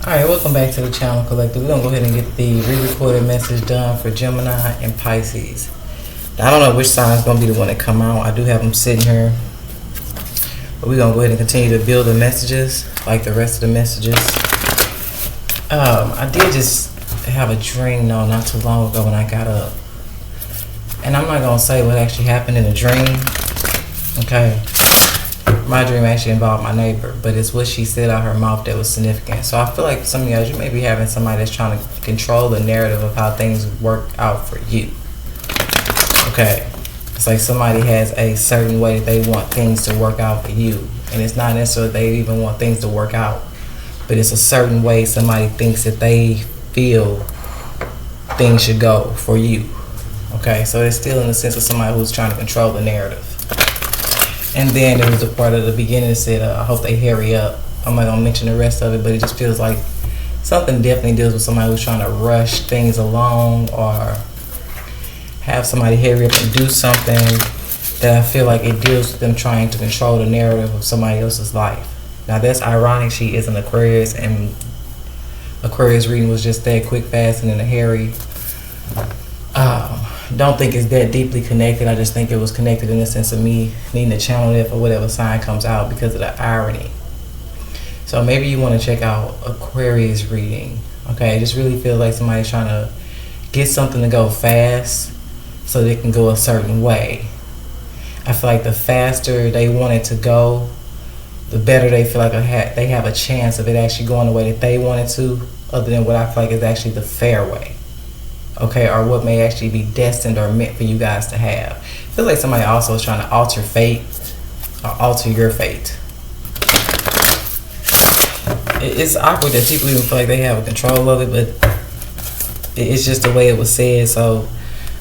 Alright, welcome back to the channel, Collective. We're going to go ahead and get the re-recorded message done for Gemini and Pisces. Now, I don't know which sign is going to be the one that come out. I do have them sitting here. But we're going to go ahead and continue to build the messages like the rest of the messages. I did just have a dream, though, not too long ago when I got up. And I'm not going to say what actually happened in the dream. Okay. My dream actually involved my neighbor, but it's what she said out her mouth that was significant. So I feel like some of you guys, you may be having somebody that's trying to control the narrative of how things work out for you. Okay. It's like somebody has a certain way that they want things to work out for you. And it's not necessarily they even want things to work out, but it's a certain way somebody thinks that they feel things should go for you. Okay. So it's still in the sense of somebody who's trying to control the narrative. And then there was a part of the beginning that said, I hope they hurry up. I'm not going to mention the rest of it, but it just feels like something definitely deals with somebody who's trying to rush things along or have somebody hurry up and do something that I feel like it deals with them trying to control the narrative of somebody else's life. Now, that's ironic. She is an Aquarius, and Aquarius reading was just that quick, fast, and in a hurry. Don't think it's that deeply connected. I just think it was connected in the sense of me needing to channel it for whatever sign comes out because of the irony. So maybe you want to check out Aquarius reading. Okay, it just really feels like somebody's trying to get something to go fast so they can go a certain way. I feel like the faster they want it to go, the better they feel like they have a chance of it actually going the way that they want it to, other than what I feel like is actually the fair way. Okay, or what may actually be destined or meant for you guys to have. I feel like somebody also is trying to alter fate or alter your fate. It's awkward that people even feel like they have control of it, but it's just the way it was said. So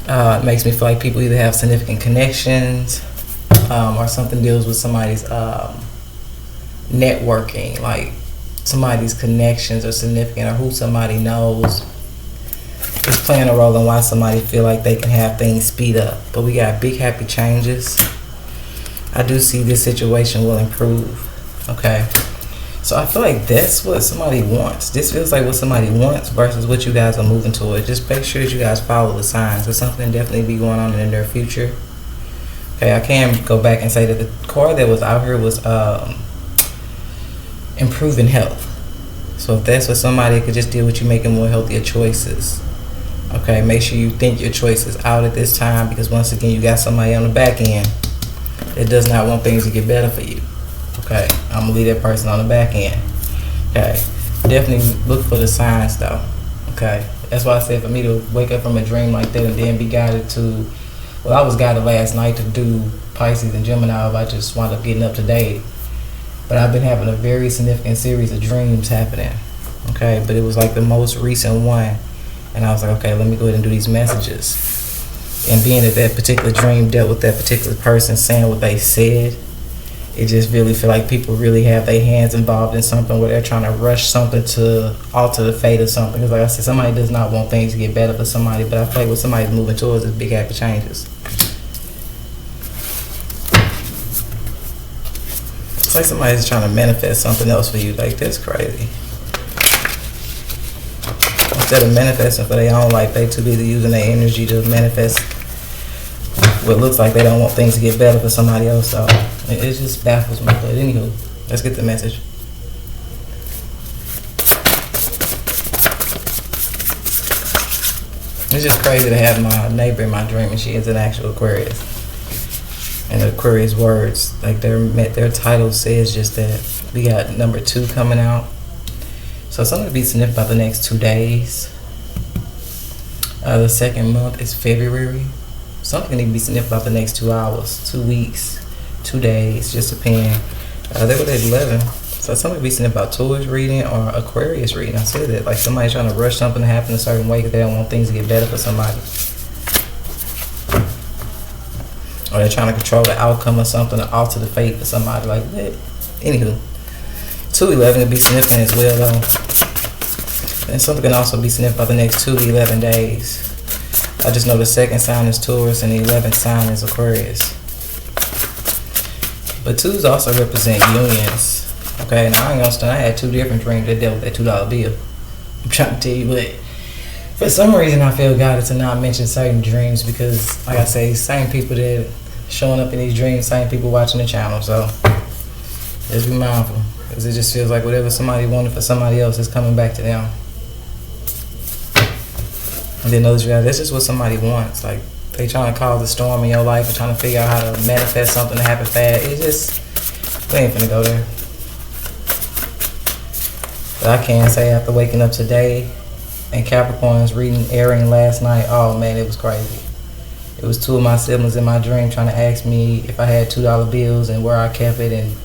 it makes me feel like people either have significant connections or something deals with somebody's networking, like somebody's connections are significant or who somebody knows. It's playing a role in why somebody feel like they can have things speed up. But we got big happy changes. I do see this situation will improve. Okay. So I feel like that's what somebody wants. This feels like what somebody wants versus what you guys are moving toward. Just make sure that you guys follow the signs. There's something definitely be going on in the near future. Okay, I can go back and say that the card that was out here was improving health. So if that's what somebody could just deal with you making more healthier choices. Okay, make sure you think your choices out at this time because once again, you got somebody on the back end that does not want things to get better for you. Okay, I'm going to leave that person on the back end. Okay, definitely look for the signs though. Okay, that's why I said for me to wake up from a dream like that and then be guided to, well, I was guided last night to do Pisces and Gemini, but I just wound up getting up today. But I've been having a very significant series of dreams happening. Okay, but it was like the most recent one. And I was like, okay, let me go ahead and do these messages. And being that that particular dream dealt with that particular person saying what they said, it just really feel like people really have their hands involved in something where they're trying to rush something to alter the fate of something. Because like I said, somebody does not want things to get better for somebody, but I feel like what somebody's moving towards is big happy changes. It's like somebody's trying to manifest something else for you. Like, that's crazy. Instead of manifesting for their own life, they too busy using their energy to manifest what looks like they don't want things to get better for somebody else. So it just baffles me. But anywho, let's get the message. It's just crazy to have my neighbor in my dream and she is an actual Aquarius. And the Aquarius words, like their title says just that. We got number 2 coming out. So something to be significant about the next 2 days. The second month is February. Something need to be significant about the next 2 hours, 2 weeks, 2 days, just depending. They were at 11. So something to be significant about Taurus reading or Aquarius reading. I said that, like somebody's trying to rush something to happen a certain way because they don't want things to get better for somebody. Or they're trying to control the outcome of something or alter the fate for somebody like that. Anywho. 2/11 would be significant as well though. And something can also be significant about the next 2 to 11 days. I just know the second sign is Taurus and the 11th sign is Aquarius. But 2s also represent unions. Okay, now I ain't gonna stand. I had two different dreams that dealt with that $2 bill. I'm trying to tell you, but for some reason I feel guided to not mention certain dreams because, like I say, same people that showing up in these dreams, same people watching the channel. So just be mindful, because it just feels like whatever somebody wanted for somebody else is coming back to them. And then others realize that's just what somebody wants. Like, they trying to cause a storm in your life and trying to figure out how to manifest something to happen fast. It's just, we ain't finna go there. But I can say after waking up today and Capricorn's reading airing last night, oh man, it was crazy. It was two of my siblings in my dream trying to ask me if I had $2 bills and where I kept it, and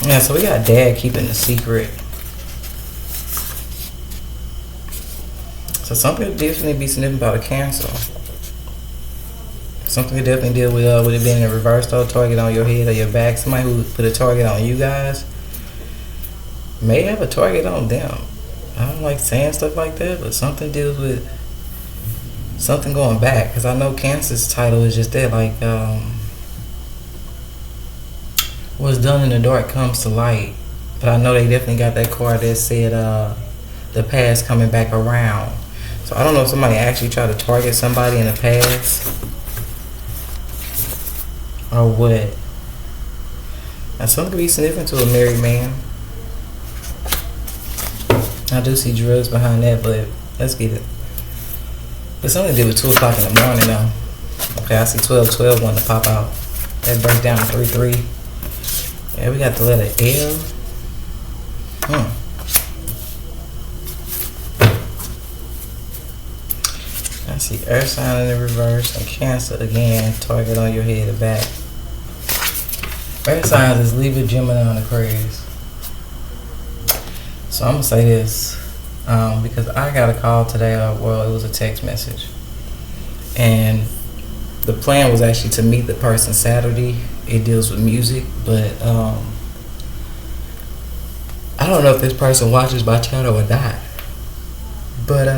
yeah, so we got Dad keeping the secret. So something could definitely be significant about a Cancer. Something could definitely deal with it being a reverse though, target on your head or your back. Somebody who put a target on you guys may have a target on them. I don't like saying stuff like that, but something deals with something going back. Because I know Cancer's title is just that, like, what's done in the dark comes to light. But I know they definitely got that card that said the past coming back around. So I don't know if somebody actually tried to target somebody in the past or what. Now something could be significant to a married man. I do see drugs behind that, but let's get it. But something to do with 2 o'clock in the morning now. Okay, I see 1212 wanting to pop out. That breaks down to 33. Yeah, we got the letter L. I see Earth sign in the reverse and Cancer again. Target on your head or back. Earth signs is Libra, Gemini, and Aquarius. So I'm gonna say this because I got a call today. Well, it was a text message, and the plan was actually to meet the person Saturday. It deals with music, but I don't know if this person watches my channel or not. But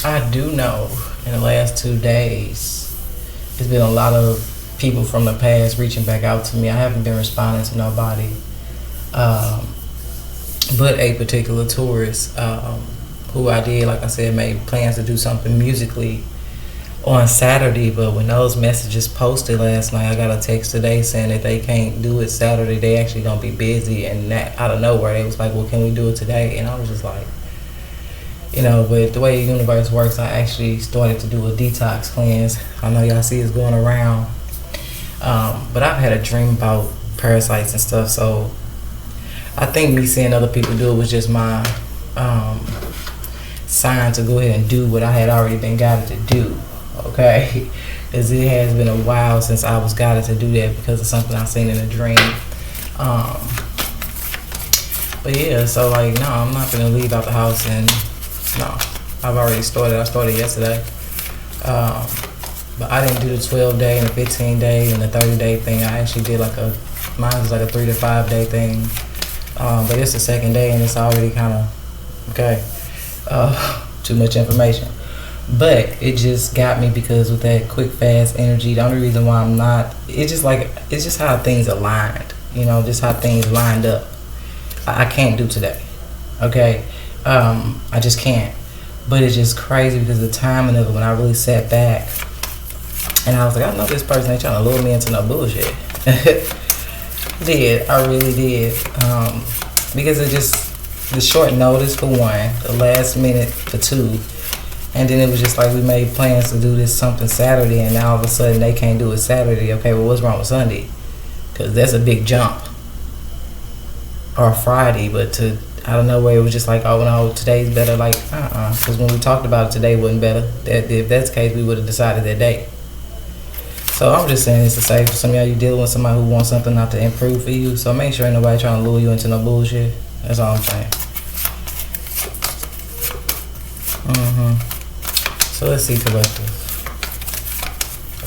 I do know in the last 2 days, there's been a lot of people from the past reaching back out to me. I haven't been responding to nobody. But a particular tourist who I did, like I said, made plans to do something musically on Saturday. But when those messages posted last night, I got a text today saying that they can't do it Saturday. They actually gonna be busy, and that out of nowhere they was like, well, can we do it today? And I was just like, you know, but the way the universe works, I actually started to do a detox cleanse. I know y'all see it's going around, but I've had a dream about parasites and stuff, so I think me seeing other people do it was just my sign to go ahead and do what I had already been guided to do, okay? Because it has been a while since I was guided to do that because of something I seen in a dream. But yeah, so like, no, I'm not gonna leave out the house, and no, I've already started. I started yesterday. But I didn't do the 12-day and the 15-day and the 30-day thing. I actually did mine was like a 3 to 5 day thing. But it's the second day and it's already kind of, okay, too much information. But it just got me because with that quick, fast energy, the only reason why I'm not, it's just how things aligned, you know, just how things lined up. I can't do today, okay? I just can't. But it's just crazy because the timing of it, when I really sat back and I was like, I know this person ain't trying to lure me into no bullshit. I really did. Because it just, the short notice for one, the last minute for two, and then it was just like we made plans to do this something Saturday, and now all of a sudden they can't do it Saturday. Okay, well, what's wrong with Sunday? Because that's a big jump. Or Friday, but I don't know where it was just like, oh no, today's better. Like, because when we talked about it, today wasn't better. If that's the case, we would have decided that day. So I'm just saying this to say, for some of y'all, you dealing with somebody who wants something not to improve for you. So make sure ain't nobody trying to lure you into no bullshit. That's all I'm saying. So let's see, collective.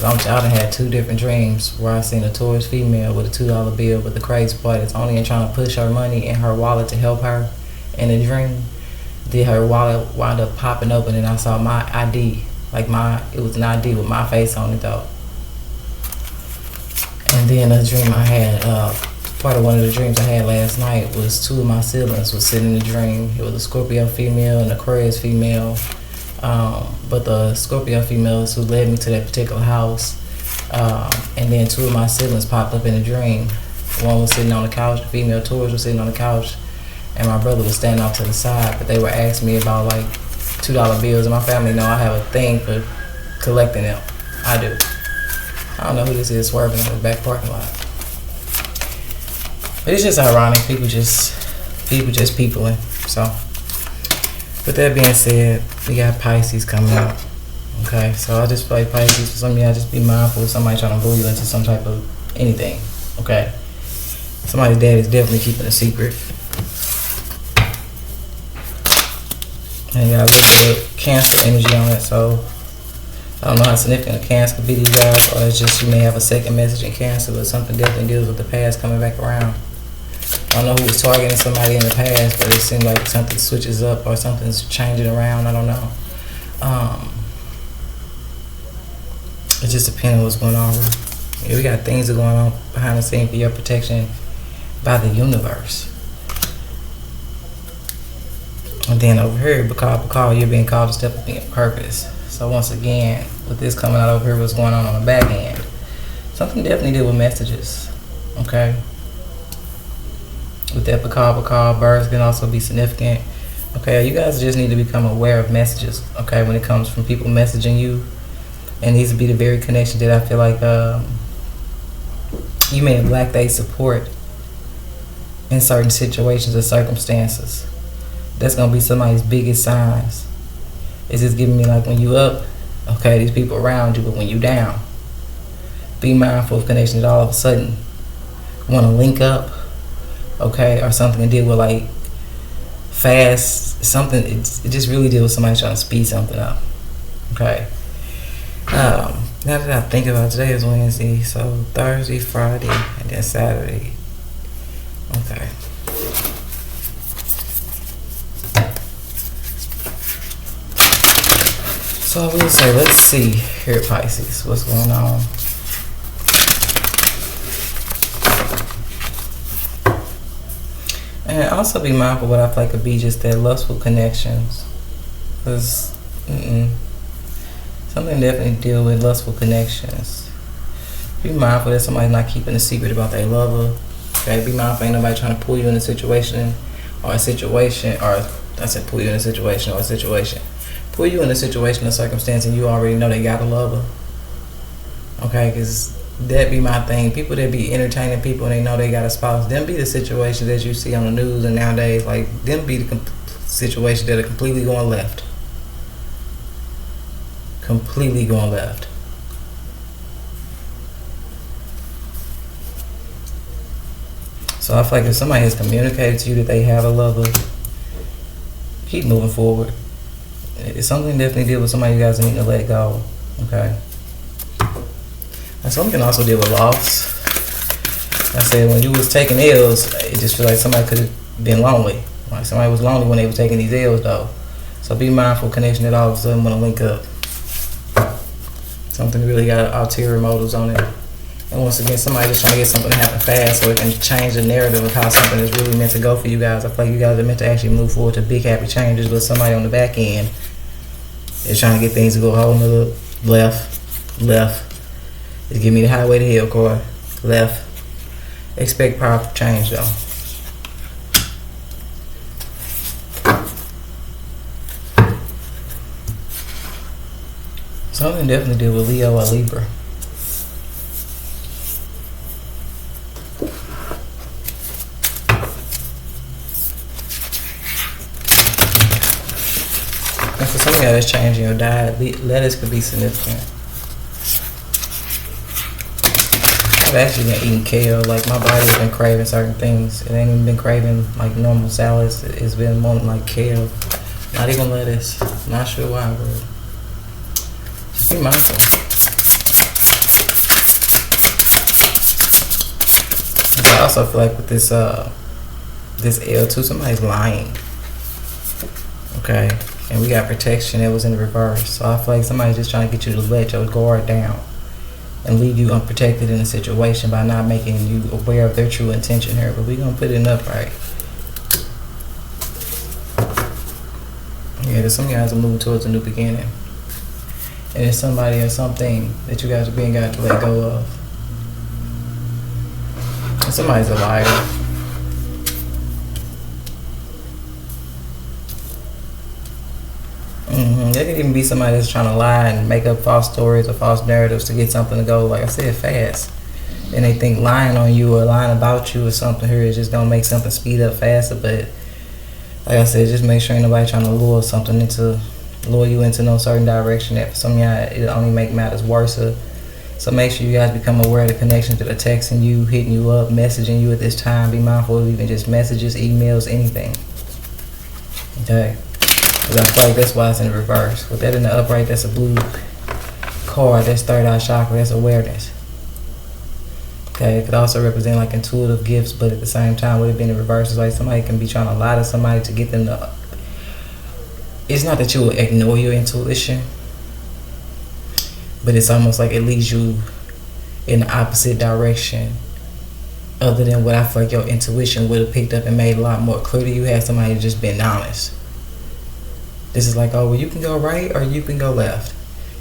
I done had 2 different dreams where I seen a Taurus female with a $2 bill, but the crazy part is only in trying to push her money in her wallet to help her in the dream. Did her wallet wind up popping open and I saw my ID Like it was an ID with my face on it though. And then a dream I had, part of one of the dreams I had last night was two of my siblings was sitting in the dream. It was a Scorpio female and an Aquarius female. But the Scorpio females who led me to that particular house. And then two of my siblings popped up in the dream. One was sitting on the couch, the female tours was sitting on the couch, and my brother was standing off to the side, but they were asking me about like $2 bills, and my family know I have a thing for collecting them. I do. I don't know who this is swerving in the back parking lot. But it's just ironic, people just peopling. So with that being said, we got Pisces coming up. Okay, so I just feel like Pisces, for some of y'all, just be mindful of somebody trying to bully you into some type of anything. Okay, somebody's dad is definitely keeping a secret. And you got a little bit of Cancer energy on it, so I don't know how significant a Cancer could be to you guys, or it's just you may have a second message in Cancer, but something definitely deals with the past coming back around. I don't know who was targeting somebody in the past, but it seems like something switches up or something's changing around. I don't know. It just depends on what's going on. Yeah, we got things that are going on behind the scenes for your protection by the universe. And then over here, because you're being called to step up in your purpose. So once again, with this coming out over here, what's going on the back end, something definitely deal with messages. Okay. With that Bakal, birds can also be significant. Okay, you guys just need to become aware of messages. Okay, when it comes from people messaging you, and these would be the very connections that I feel like you may have lacked a support in certain situations or circumstances. That's gonna be somebody's biggest signs. It's just giving me like when you up, okay, these people around you, but when you down, be mindful of connections that all of a sudden want to link up, okay, or something to deal with like fast, something, it just really deals with somebody trying to speed something up, okay. Now that I think about it, today is Wednesday, so Thursday, Friday, and then Saturday, okay. So I will say, let's see here at Pisces, what's going on. And also be mindful what I feel like could be just that lustful connections. Because, something definitely deal with lustful connections. Be mindful that somebody's not keeping a secret about their lover. Okay, be mindful ain't nobody trying to pull you in a situation, or I said pull you in a situation or a situation. Pull you in a situation or circumstance and you already know they got a lover. Okay, because that be my thing. People that be entertaining people and they know they got a spouse, them be the situations that you see on the news and nowadays, like them be the situations that are completely going left. Completely going left. So I feel like if somebody has communicated to you that they have a lover, keep moving forward. It's something definitely deal with somebody you guys need to let go. Okay. And something can also deal with loss. I said when you was taking L's, it just feel like somebody could have been lonely. Like somebody was lonely when they were taking these L's though. So be mindful of connection that all of a sudden want to link up. Something really got ulterior motives on it. And once again, somebody just trying to get something to happen fast so it can change the narrative of how something is really meant to go for you guys. I feel like you guys are meant to actually move forward to big happy changes, but somebody on the back end is trying to get things to go a whole nother left. It's give me the highway to hell card. Left. Expect powerful change though. Something definitely deal with Leo or Libra. And for some of y'all that's changing your diet, lettuce could be significant. I've actually been eating kale. Like my body's been craving certain things. It ain't even been craving like normal salads. It's been wanting like kale. Not even lettuce. Not sure why, but just be mindful. But I also feel like with this L2, somebody's lying. Okay. And we got protection that was in the reverse. So I feel like somebody's just trying to get you to let your guard down and leave you unprotected in a situation by not making you aware of their true intention here. But we're going to put it in upright. Yeah, there's some guys are moving towards a new beginning. And it's somebody or something that you guys are being got to let go of. And somebody's a liar. There could even be somebody that's trying to lie and make up false stories or false narratives to get something to go, like I said, fast. And they think lying on you or lying about you or something here is just going to make something speed up faster. But like I said, just make sure ain't nobody trying to lure you into no certain direction. That for some of y'all, it only make matters worse. So make sure you guys become aware of the connections that are texting you, hitting you up, messaging you at this time. Be mindful of even just messages, emails, anything. Okay? Because I feel like that's why it's in the reverse. With that in the upright, that's a blue card. That's third eye chakra. That's awareness. Okay, it could also represent like intuitive gifts, but at the same time, with it being in reverse, it's like somebody can be trying to lie to somebody to get them to. It's not that you will ignore your intuition, but it's almost like it leads you in the opposite direction, other than what I feel like your intuition would have picked up and made a lot more clear to you had somebody just been honest. This is like, oh, well, you can go right or you can go left,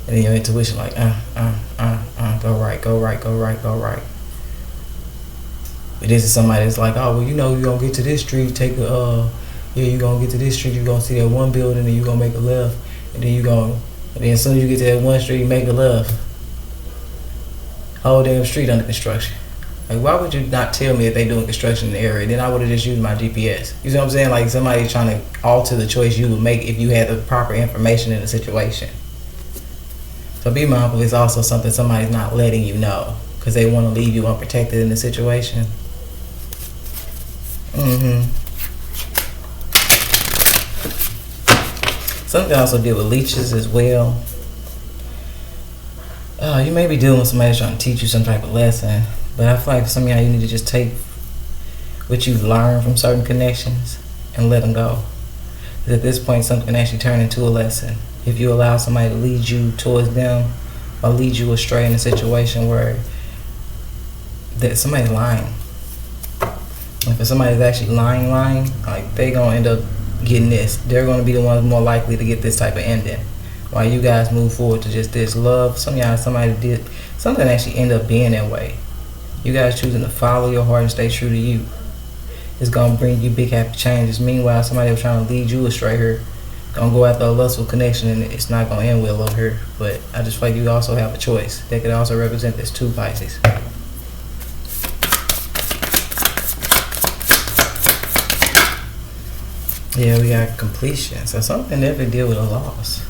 and then your intuition like, go right, go right, go right, go right. But this is somebody that's like, oh, well, you know, you're going to get to this street, you're going to get to this street, you're going to see that one building, and you're going to make a left, and then as soon as you get to that one street, you make a left. Whole damn street under construction. Like, why would you not tell me if they doing construction in the area? Then I would have just used my GPS. You see what I'm saying? Like, somebody trying to alter the choice you would make if you had the proper information in the situation. So be mindful, it's also something somebody's not letting you know because they want to leave you unprotected in the situation. Something also deal with leeches as well. You may be dealing with somebody trying to teach you some type of lesson, but I feel like for some of y'all, you need to just take what you've learned from certain connections and let them go. Because at this point, something can actually turn into a lesson if you allow somebody to lead you towards them or lead you astray in a situation where that somebody's lying. If somebody's actually lying, like they gonna end up getting this. They're gonna be the ones more likely to get this type of ending. While you guys move forward to just this love, some of y'all, somebody did something actually end up being that way. You guys choosing to follow your heart and stay true to you. It's gonna bring you big happy changes. Meanwhile, somebody was trying to lead you astray here, gonna go after a lustful connection, and it's not gonna end well over here. But I just feel like you also have a choice. That could also represent this too, Pisces. Yeah, we got completion. So something never deal with a loss.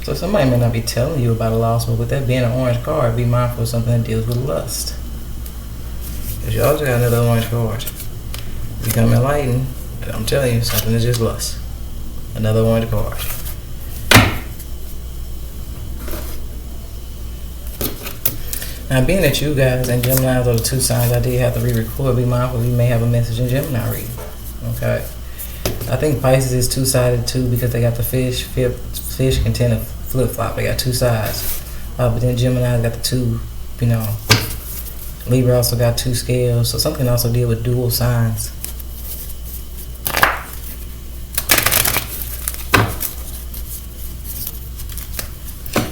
So somebody may not be telling you about a loss, but with that being an orange card, be mindful of something that deals with lust. Because you also got another orange card. Become enlightened, and I'm telling you, something is just lust. Another orange card. Now, being that you guys and Geminis are the two signs I did have to re-record, be mindful you may have a message in Gemini reading. Okay? I think Pisces is two-sided too because they got the fish. Fish can tend to flip-flop. They got two sides. But then Gemini got the two, Libra also got two scales. So something also deal with dual signs.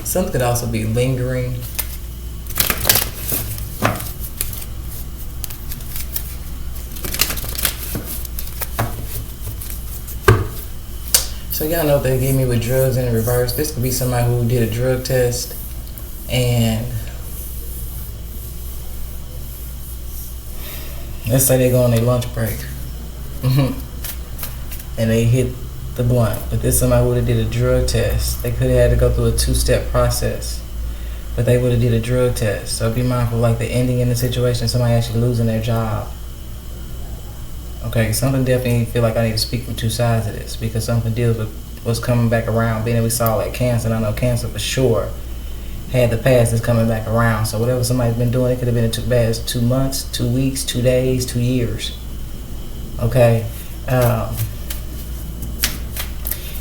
Something could also be lingering. So y'all know what they gave me with drugs in the reverse. This could be somebody who did a drug test and let's say they go on their lunch break and they hit the blunt. But this somebody who would have did a drug test. They could have had to go through a two-step process, but they would have did a drug test. So be mindful, like the ending in the situation, somebody actually losing their job. Okay, something definitely feel like I need to speak from two sides of this because something deals with what's coming back around. Being that we saw like cancer, and I know cancer for sure had the past is coming back around. So whatever somebody's been doing, it could have been as bad as 2 months, 2 weeks, 2 days, 2 years. Okay.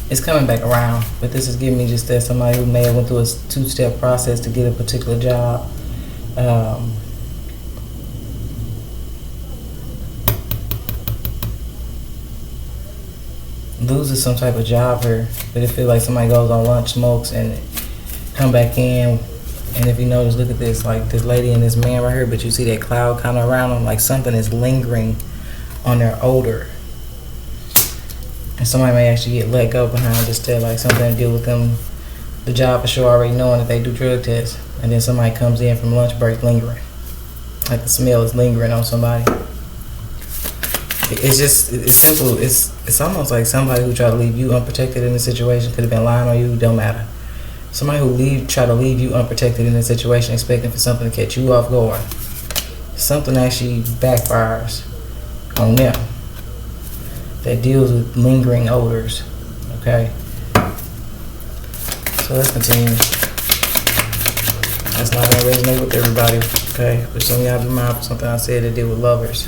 It's coming back around, but this is giving me just that somebody who may have went through a 2-step process to get a particular job. Loses some type of job here, but it feels like somebody goes on lunch, smokes, and come back in. And if you notice, look at this, like this lady and this man right here, but you see that cloud kind of around them, like something is lingering on their odor. And somebody may actually get let go behind this step, like something to deal with them, the job for sure, already knowing that they do drug tests. And then somebody comes in from lunch break lingering. Like the smell is lingering on somebody. It's simple. It's almost like somebody who tried to leave you unprotected in the situation, could have been lying on you, don't matter. Somebody who try to leave you unprotected in a situation, expecting for something to catch you off guard. Something actually backfires on them that deals with lingering odors. Okay. So let's continue. That's not gonna resonate with everybody. Okay. But some of y'all be mindful something I said that deal with lovers.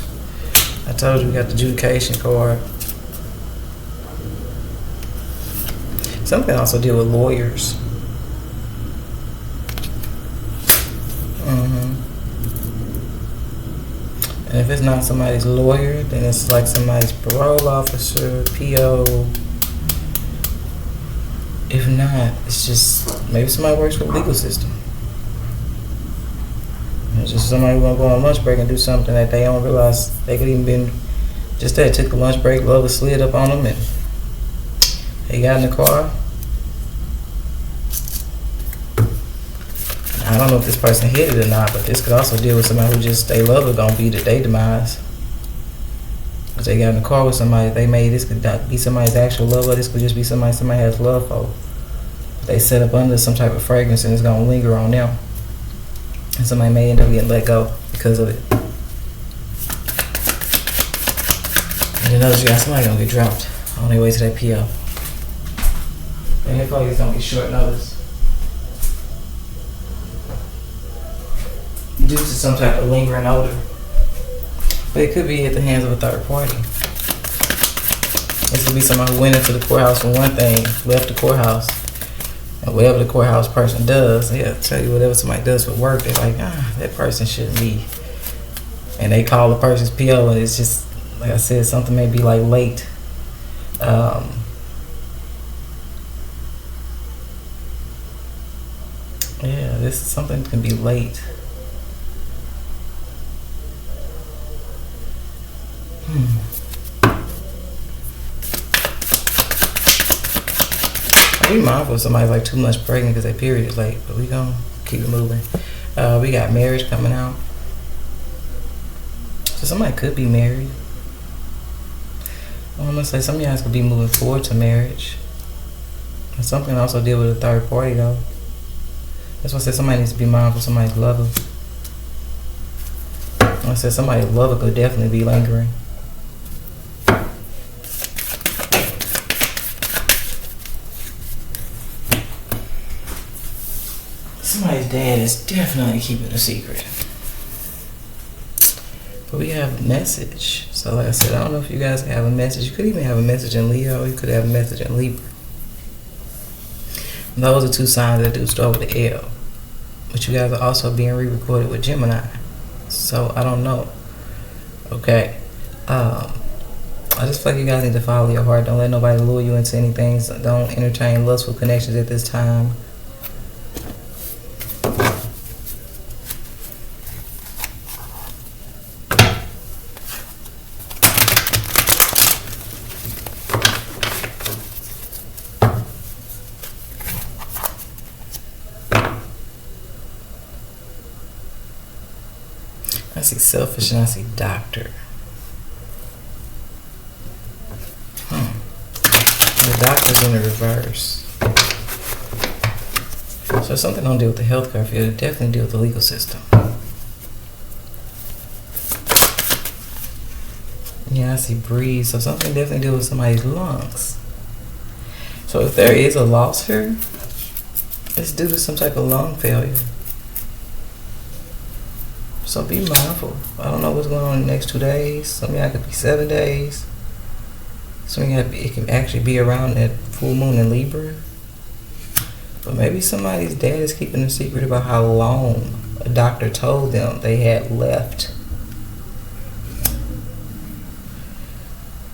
I told you we got the adjudication card. Something also deal with lawyers. And if it's not somebody's lawyer, then it's like somebody's parole officer, PO. If not, it's just maybe somebody works for the legal system. It's just somebody who gonna go on lunch break and do something that they don't realize they could even been just that. Took a lunch break, love was slid up on them, and they got in the car. I don't know if this person hit it or not, but this could also deal with somebody who just they love it gonna be the day demise. Because they got in the car with somebody they made. This could be somebody's actual lover. This could just be somebody has love for. They set up under some type of fragrance and it's gonna linger on them. And somebody may end up getting let go because of it. And then others, you got somebody gonna get dropped on their way to that PO. And it probably is gonna get short notice. Due to some type of lingering odor. But it could be at the hands of a third party. This could be someone who went into the courthouse for one thing, left the courthouse, and whatever the courthouse person does, they'll tell you whatever somebody does for work, they're like, that person shouldn't be. And they call the person's PO, and it's just, like I said, something may be like late. Something can be late. Be mindful if somebody's like too much pregnant because their period is late, but we gonna keep it moving. We got marriage coming out. So somebody could be married. I'm gonna say some of you guys could be moving forward to marriage. And something also deal with a third party though. That's why I said somebody needs to be mindful of somebody's lover. I said somebody's lover could definitely be lingering. Somebody's dad is definitely keeping a secret. But we have a message. So like I said, I don't know if you guys have a message. You could even have a message in Leo. You could have a message in Libra. And those are two signs that do start with the L. But you guys are also being re-recorded with Gemini. So I don't know. Okay. I just feel like you guys need to follow your heart. Don't let nobody lure you into anything. So don't entertain lustful connections at this time. I see selfish and I see doctor. The doctor's in the reverse. So something don't deal with the healthcare field. It definitely deal with the legal system. Yeah, I see breathe. So something definitely deal with somebody's lungs. So if there is a loss here, it's due to some type of lung failure. So be mindful. I don't know what's going on in the next 2 days. Some of y'all could be 7 days. Some of y'all, it can actually be around that full moon in Libra. But maybe somebody's dad is keeping a secret about how long a doctor told them they had left.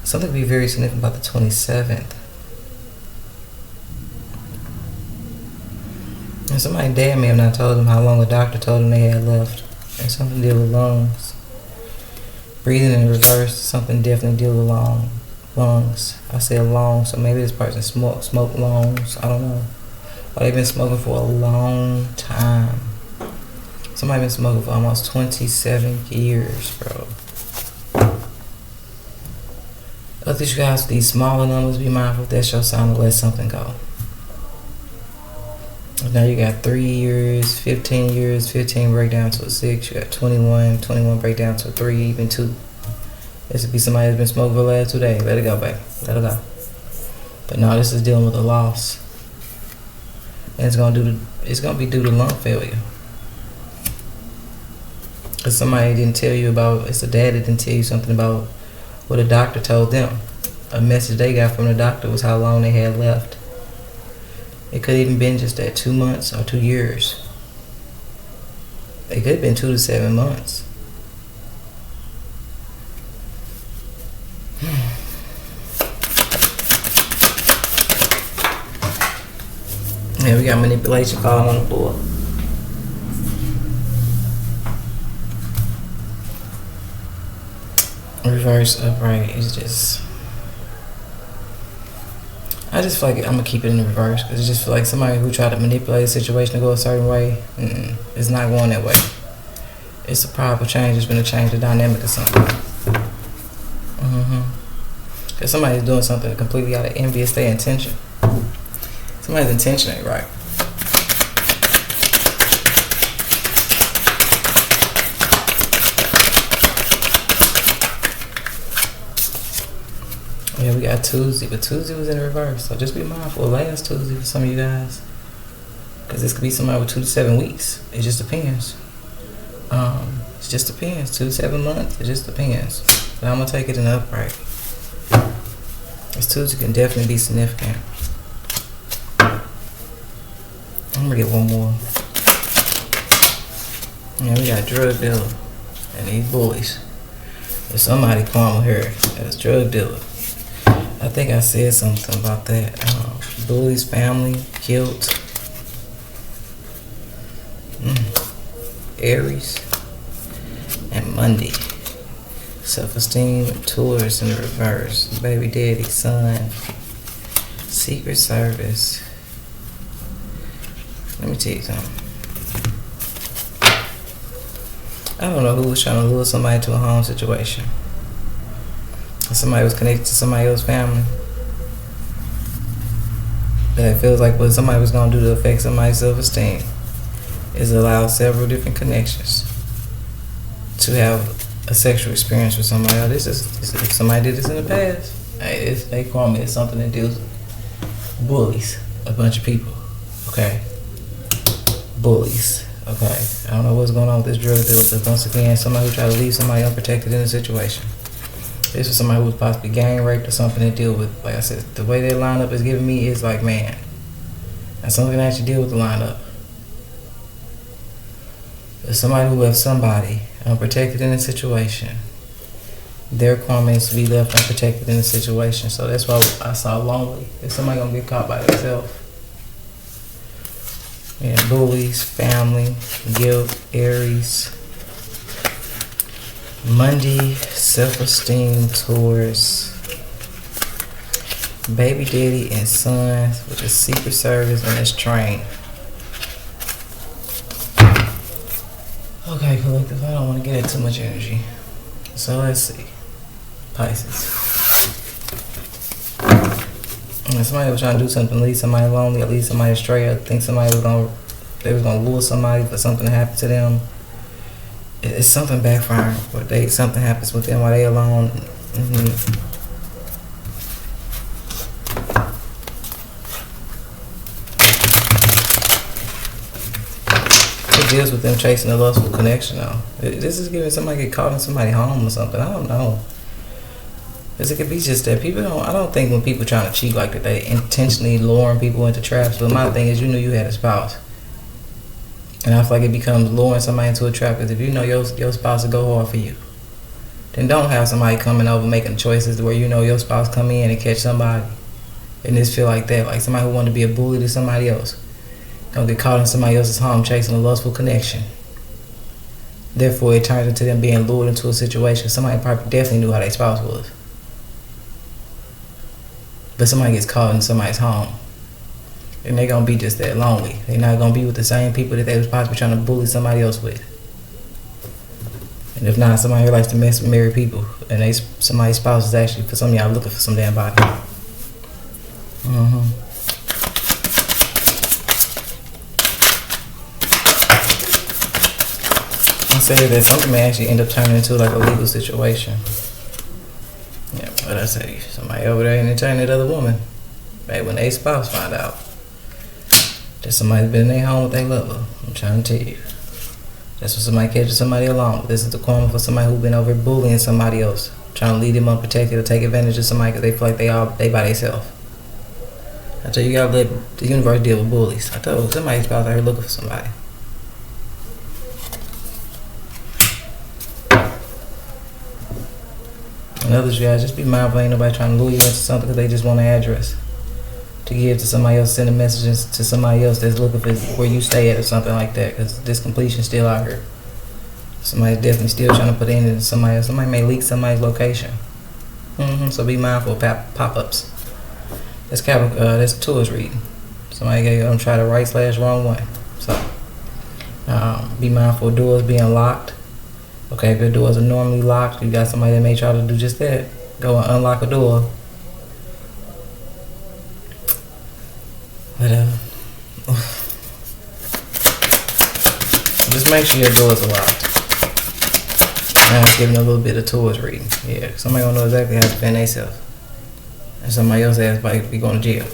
Something to be very significant about the 27th. And somebody's dad may have not told them how long a doctor told them they had left. And something to deal with lungs. Breathing in reverse, something definitely deal with lungs. I said lungs, so maybe this person smoked lungs. I don't know. Or they've been smoking for a long time. Somebody been smoking for almost 27 years, bro. Of you guys, these smaller numbers, be mindful. That's your sign to let something go. Now you got 3 years, 15 break down to a 6. You got 21 break down to a 3, even 2. This would be somebody that's been smoking for the last 2 days. Let it go, baby. Let it go. But no, this is dealing with a loss. And it's gonna be due to lung failure. Cause somebody didn't tell you about, it's a dad that didn't tell you something about what a doctor told them. A message they got from the doctor was how long they had left. It could even been just that 2 months or 2 years. It could have been 2 to 7 months. Yeah, we got manipulation falling on the board. Reverse upright is just, I just feel like I'm gonna keep it in the reverse because it just feel like somebody who tried to manipulate a situation to go a certain way, it's not going that way. It's a powerful change. It's been a change of dynamic or something. Because somebody's doing something completely out of envious their intention. Somebody's intention ain't right. Yeah, we got Tuesday, but Tuesday was in reverse. So just be mindful of last Tuesday for some of you guys. Because this could be somebody with 2 to 7 weeks. It just depends. It just depends. 2 to 7 months, it just depends. But I'm going to take it in the upright. This Tuesday can definitely be significant. I'm going to get one more. Yeah, we got drug dealer and these bullies. There's somebody calling here that's drug dealer. I think I said something about that. Bullies, family, guilt. Aries and Monday. Self-esteem, Taurus in the reverse. Baby daddy, son. Secret Service. Let me tell you something. I don't know who was trying to lure somebody to a home situation. Somebody was connected to somebody else's family. But it feels like what somebody was going to do to affect somebody's self-esteem is allow several different connections to have a sexual experience with somebody else. If somebody did this in the past, they call me as something that deals with bullies, a bunch of people. Okay? Bullies. Okay? I don't know what's going on with this drug dealer, but once again, somebody who tried to leave somebody unprotected in a situation. This is somebody who was possibly gang raped or something to deal with. Like I said, the way their lineup is giving me is like, man, and someone can actually deal with the lineup. There's somebody who left somebody unprotected in a situation. Their karma is to be left unprotected in a situation. So that's why I saw lonely. Is somebody gonna get caught by themselves? Yeah, bullies, family, guilt, Aries. Monday, self-esteem, Taurus. Baby daddy and son with the Secret Service and this train. Okay, collective, I don't want to get into too much energy. So let's see. Pisces. And somebody was trying to do something, leave somebody lonely, or leave somebody astray. I think somebody was gonna lure somebody for something to happen to them. It's something backfiring, or something happens with them while they alone. it deals with them chasing a lustful connection though. This is giving somebody get caught in somebody's home or something. I don't know. Because it could be just that people don't. I don't think when people trying to cheat like that, they intentionally luring people into traps. But my thing is, you knew you had a spouse, and I feel like it becomes luring somebody into a trap. Because if you know your spouse will go hard for you, then don't have somebody coming over making choices where you know your spouse come in and catch somebody, and just feel like that, like somebody who want to be a bully to somebody else, gonna get caught in somebody else's home chasing a lustful connection. Therefore, it turns into them being lured into a situation. Somebody probably definitely knew how their spouse was. But somebody gets caught in somebody's home, and they're gonna be just that lonely. They're not gonna be with the same people that they was possibly trying to bully somebody else with. And if not, somebody who likes to mess with married people, and somebody's spouse is actually, for some of y'all, looking for some damn body. I say that something may actually end up turning into like a legal situation. Yeah, but I say somebody over there entertaining that other woman. Maybe when their spouse find out that somebody's been in their home with their lover, I'm trying to tell you. That's when somebody catches somebody alone. This is the karma for somebody who's been over bullying somebody else, trying to leave them unprotected or take advantage of somebody because they feel like they by themselves. I tell you, you gotta let the universe deal with bullies. I told somebody's spouse out here looking for somebody. And others, you guys, just be mindful. Ain't nobody trying to lure you into something because they just want an address to give to somebody else, sending messages to somebody else that's looking for where you stay at or something like that. Because this completion's still out here. Somebody's definitely still trying to put in into somebody else. Somebody may leak somebody's location. So be mindful of pop-ups. That's tourist reading. Somebody gonna try the right/wrong way. So be mindful of doors being locked. Okay, if your doors are normally locked, you got somebody that may try to do just that. Go and unlock a door. But just make sure your doors are locked. Now it's giving a little bit of tourist reading. Yeah, somebody gonna know exactly how to defend themselves. And somebody else ass might be going to jail.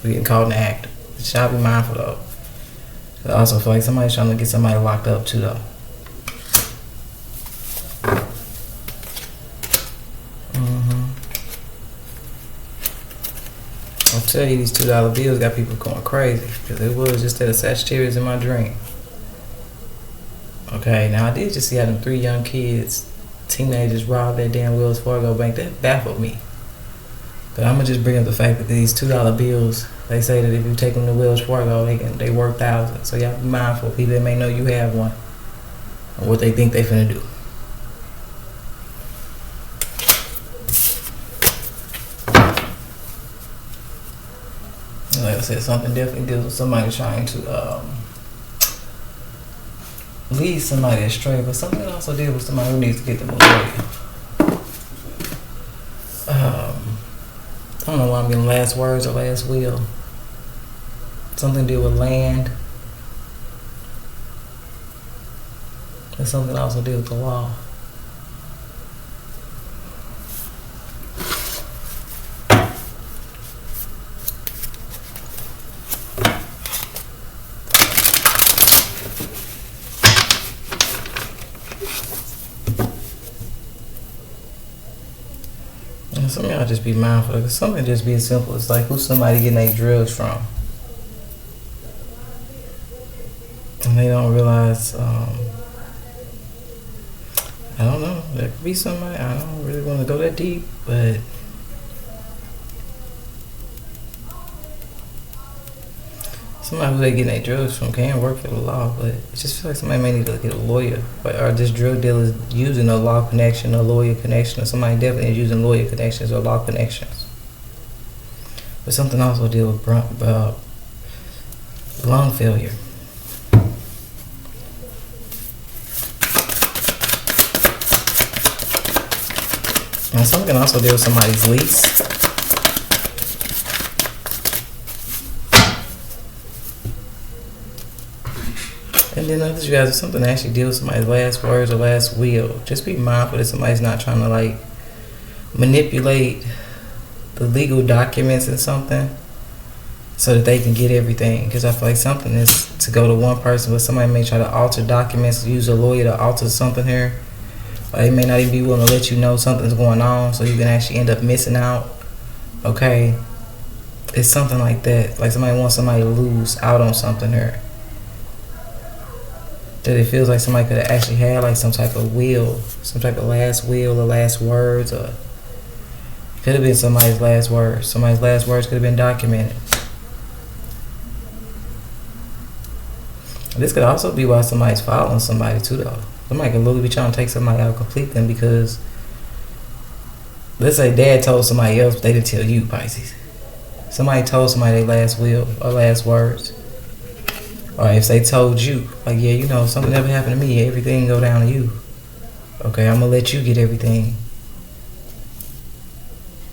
Be getting caught in the act. Just try to be mindful though. I also feel like somebody's trying to get somebody locked up too though. I'll tell you, these $2 bills got people going crazy because it was just that a Sagittarius in my dream. Okay, now I did just see how them 3 young kids, teenagers, robbed that damn Wells Fargo bank. That baffled me. But I'm gonna just bring up the fact that these $2 bills, they say that if you take them to Wells Fargo, they worth thousands. So y'all be mindful. People that may know you have one, and what they think they finna do. Like I said, something definitely deals with somebody trying to lead somebody astray, but something also deals with somebody who needs to get them a lawyer. I don't know why I'm getting last words or last will. Something to do with land. And something also deals with the law. Some of y'all just be mindful. Because something just be as simple as like who's somebody getting their drugs from. And they don't realize, I don't know, there could be somebody, I don't really want to go that deep, but somebody who they getting their drugs from can work for the law, but it just feels like somebody may need to get a lawyer. Or this drug dealer is using a law connection, a lawyer connection, or somebody definitely is using lawyer connections or law connections. But something also deal with lung failure. And something can also deal with somebody's lease. And then others, you guys, if something actually deals with somebody's last words or last will, just be mindful that somebody's not trying to like manipulate the legal documents in something so that they can get everything. Because I feel like something is to go to one person, but somebody may try to alter documents, use a lawyer to alter something here. Or they may not even be willing to let you know something's going on, so you can actually end up missing out. Okay? It's something like that. Like somebody wants somebody to lose out on something here. That it feels like somebody could have actually had like some type of will, some type of last will or last words, or could have been somebody's last words. Somebody's last words could have been documented. This could also be why somebody's following somebody too, though. Somebody could literally be trying to take somebody out, complete them, because let's say dad told somebody else, but they didn't tell you, Pisces. Somebody told somebody their last will or last words. Or if they told you, like, yeah, you know, something never happened to me, everything go down to you. Okay, I'm gonna let you get everything.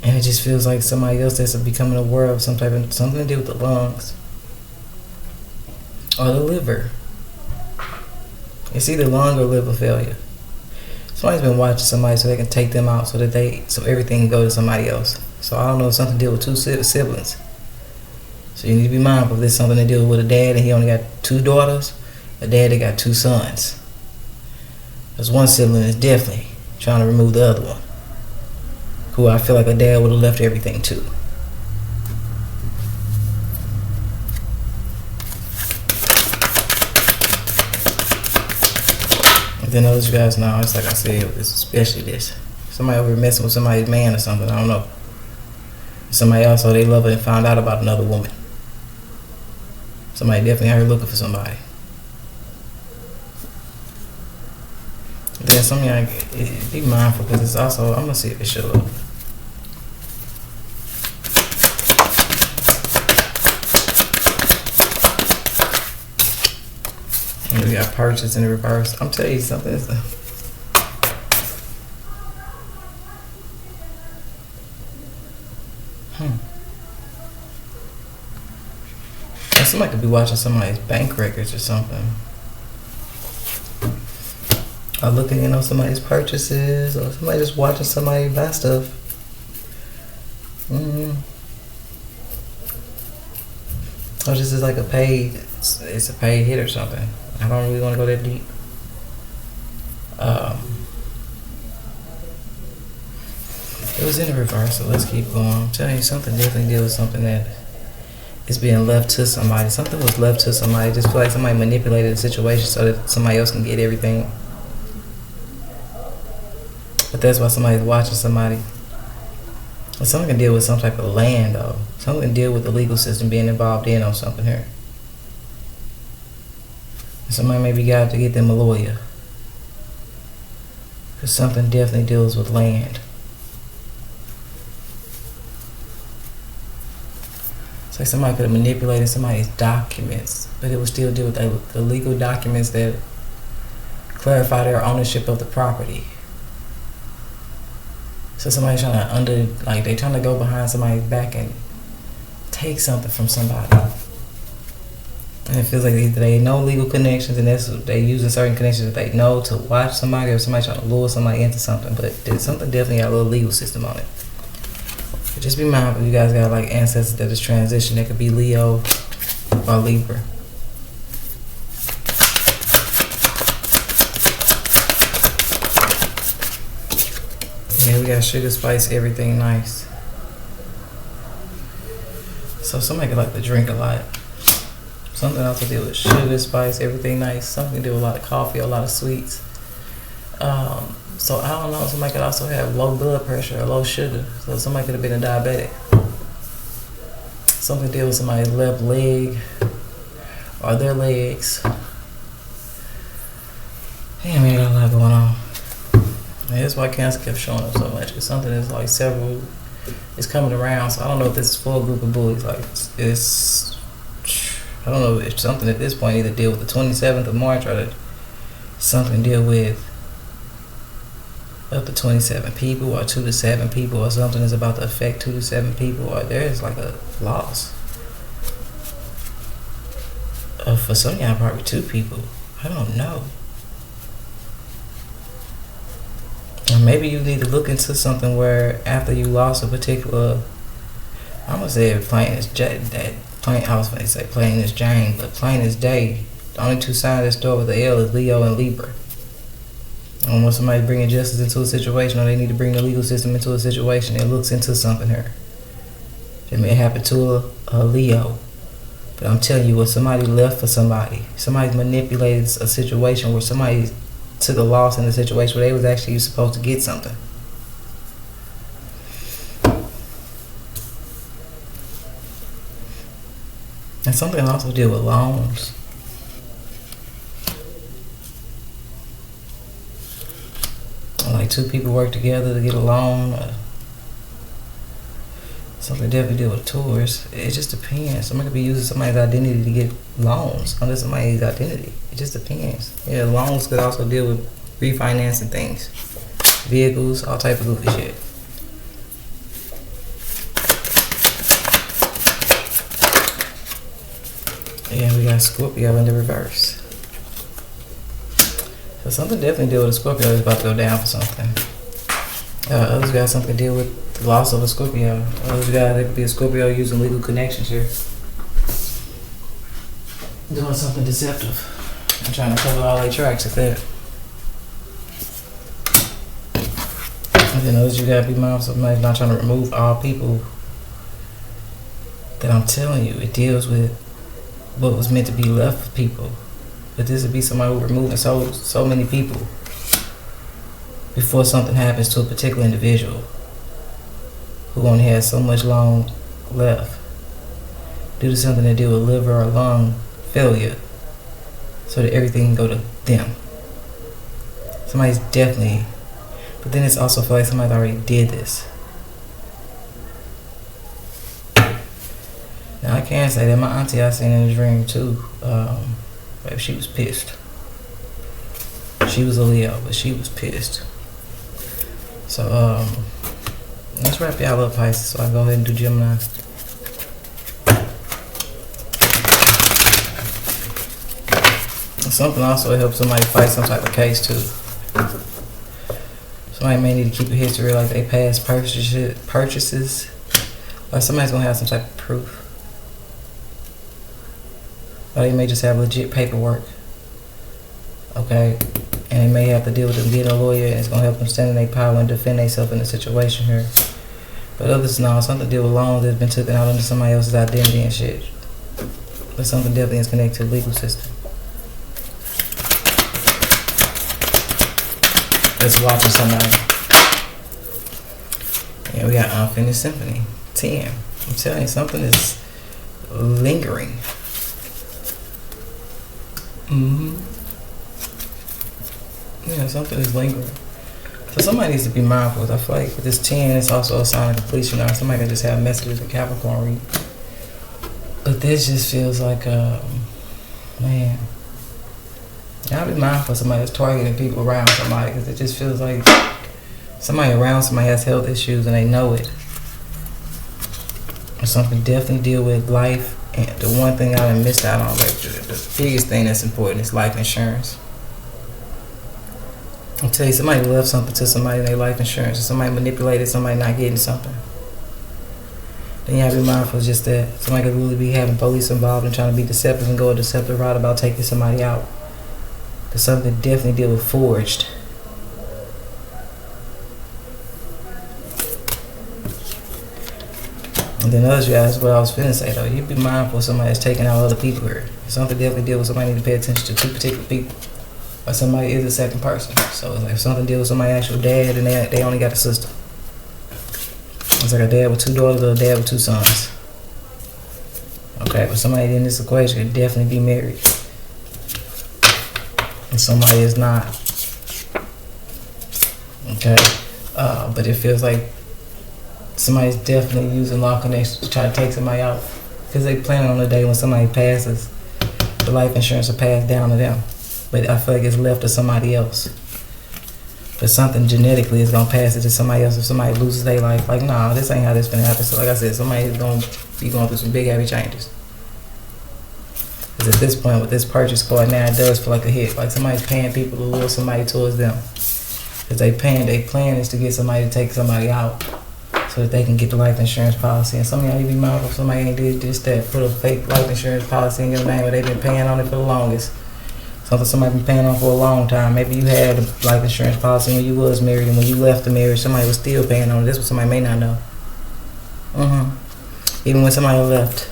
And it just feels like somebody else that's becoming aware of some type of something to do with the lungs or the liver. It's either lung or liver failure. Somebody's been watching somebody so they can take them out, so everything can go to somebody else. So I don't know if something to deal with two siblings. So you need to be mindful if there's something to deal with a dad and he only got 2 daughters, a dad that got 2 sons. Because one sibling is definitely trying to remove the other one, who I feel like a dad would have left everything to. And then others, you guys know, it's like I said, it's especially this. Somebody over here messing with somebody's man or something, I don't know. Somebody also, they love it and found out about another woman. Somebody definitely out here looking for somebody. Then some of y'all, be mindful, because it's also, I'm going to see if it show up. And we got purchase in the reverse. I'm telling you something. Somebody could be watching somebody's bank records or something. Or looking in on somebody's purchases, or somebody just watching somebody buy stuff. Or this is like it's a paid hit or something. I don't really want to go that deep. It was in the reverse, so let's keep going. I'm telling you, something definitely deals with something that is being left to somebody. Something was left to somebody. Just feel like somebody manipulated the situation so that somebody else can get everything. But that's why somebody's watching somebody. And someone can deal with some type of land, though. Someone can deal with the legal system being involved in on something here. And somebody maybe got to get them a lawyer. Because something definitely deals with land. It's like somebody could have manipulated somebody's documents, but it would still deal with the legal documents that clarify their ownership of the property. So somebody's trying to they trying to go behind somebody's back and take something from somebody. And it feels like they know legal connections, and they using certain connections that they know to watch somebody, or somebody trying to lure somebody into something. But there's something definitely got a little legal system on it. But just be mindful, you guys got like ancestors that is transition. That could be Leo or Libra. Yeah, we got sugar, spice, everything nice. So somebody could like to drink a lot. Something else to do with sugar, spice, everything nice. Something to do with a lot of coffee, a lot of sweets. So I don't know, somebody could also have low blood pressure or low sugar. So somebody could have been a diabetic. Something to deal with somebody's left leg or their legs. Damn, man, got a lot going on. And that's why cancer kept showing up so much. It's something that's like it's coming around. So I don't know if this is for a group of bullies. Like I don't know if something at this point either deal with the 27th of March or something deal with up to 27 people or 2 to 7 people, or something is about to affect 2 to 7 people, or there is like a loss. For some of y'all, probably 2 people. I don't know. Or maybe you need to look into something where after you lost a particular, I'm gonna say a plant that I was going to say plain as Jane, but plain as day. The only two signs that start with the L is Leo and Libra. And when somebody's bringing justice into a situation, or they need to bring the legal system into a situation, it looks into something here. It may happen to a Leo. But I'm telling you, when somebody left for somebody manipulated a situation where somebody took a loss in the situation where they was actually supposed to get something. And something also deal with loans. Like two people work together to get a loan. Something definitely deal with tours. It just depends. Somebody could be using somebody's identity to get loans under somebody's identity. It just depends. Yeah, loans could also deal with refinancing things. Vehicles, all type of goofy shit. Yeah, we got Scorpio in the reverse. So something definitely deal with a Scorpio is about to go down for something. Others got something to deal with the loss of a Scorpio. Others got, there could be a Scorpio using legal connections here. Doing something deceptive. I'm trying to cover all their tracks at that. And then others, you gotta be mindful of somebody's not trying to remove all people. That I'm telling you, it deals with what was meant to be left for people. But this would be somebody who removing so many people before something happens to a particular individual who only has so much long left due to something to do with liver or lung failure, so that everything can go to them. Somebody's definitely, but then it's also feel like somebody already did this. Now I can say that my auntie I seen in a dream too. Baby, she was pissed. She was a Leo, but she was pissed. So let's wrap y'all up, Pisces, so I go ahead and do Gemini. Something also helps somebody fight some type of case too. Somebody may need to keep a history like they past purchases, or somebody's gonna have some type of proof. Or they may just have legit paperwork. Okay? And they may have to deal with them getting a lawyer, and it's going to help them stand in their power and defend themselves in the situation here. But others, no, something to deal with loans that's been taken out under somebody else's identity and shit. But something definitely is connected to the legal system. That's watching somebody. Yeah, we got Unfinished Symphony. 10. I'm telling you, something is lingering. Yeah, something is lingering. So somebody needs to be mindful. I feel like with this 10, it's also a sign of completion. Or somebody can just have messages in Capricorn read. But this just feels like, man. Y'all be mindful of somebody that's targeting people around somebody, because it just feels like somebody around somebody has health issues and they know it. Or something definitely deal with life. And the one thing I done missed out on, like the biggest thing that's important is life insurance. I'll tell you, somebody left something to somebody in their life insurance, or somebody manipulated somebody not getting something. Then you have to be mindful of just that. Somebody could really be having police involved and trying to be deceptive and go a deceptive route about taking somebody out. Because something definitely deal with forged. And then others, guys, what I was finna say though, you be mindful of somebody that's taking out other people here. Something definitely deal with somebody need to pay attention to two particular people. Or somebody is a second person. So it's like if something deal with somebody's actual dad and they only got a sister. It's like a dad with 2 daughters or a dad with 2 sons. Okay, but somebody in this equation could definitely be married. And somebody is not. Okay. But it feels like somebody's definitely using law connections to try to take somebody out. Because they plan on the day when somebody passes, the life insurance will pass down to them. But I feel like it's left to somebody else. But something genetically is going to pass it to somebody else. If somebody loses their life, like, nah, this ain't how this going to happen. So like I said, somebody is going to be going through some big heavy changes. Because at this point, with this purchase card now, it does feel like a hit. Like somebody's paying people to lure somebody towards them. Because their plan is to get somebody to take somebody out. So so that they can get the life insurance policy. And some of y'all, you be mindful if somebody ain't did just that, put a fake life insurance policy in your name, or they've been paying on it for the longest. Something somebody been paying on for a long time. Maybe you had a life insurance policy when you was married, and when you left the marriage, somebody was still paying on it. That's what somebody may not know. Even when somebody left,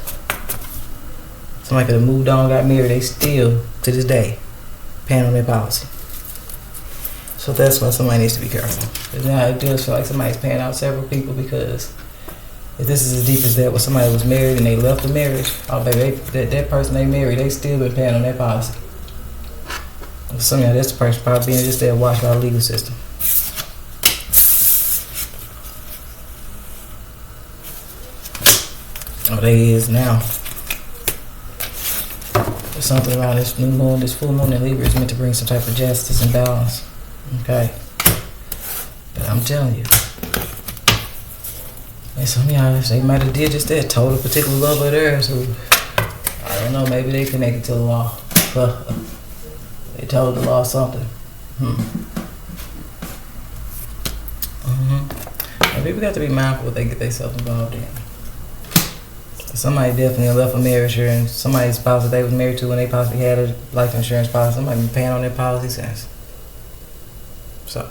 somebody could have moved on, got married, they still, to this day, paying on their policy. So that's why somebody needs to be careful. Because now it does feel like somebody's paying out several people, because if this is as deep as that, where somebody was married and they left the marriage, oh baby, that person they married, they still been paying on their policy. For some of y'all, that's the person probably being just there watched by the legal system. Oh, they is now. There's something about this new moon, this full moon in Libra is meant to bring some type of justice and balance. Okay. But I'm telling you. And some of y'all, they might have did just that, told a particular lover of theirs who, I don't know, maybe they connected to the law. They told the law something. And people got to be mindful what they get themselves involved in. Somebody definitely left a marriage here, and somebody's spouse that they was married to when they possibly had a life insurance policy, somebody been paying on their policy since. So,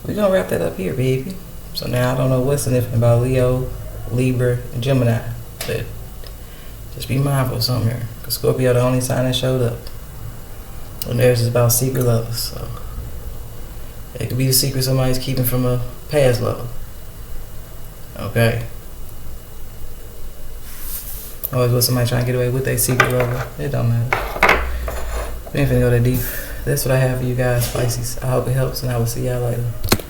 we're going to wrap that up here, baby. So now I don't know what's significant about Leo, Libra, and Gemini, but just be mindful of something here. Because Scorpio the only sign that showed up. And theirs is about secret lovers. So, it could be a secret somebody's keeping from a past lover. Okay? Always with somebody trying to get away with their secret lover. It don't matter. We ain't finna go that deep. That's what I have for you guys, Pisces. I hope it helps, and I will see y'all later.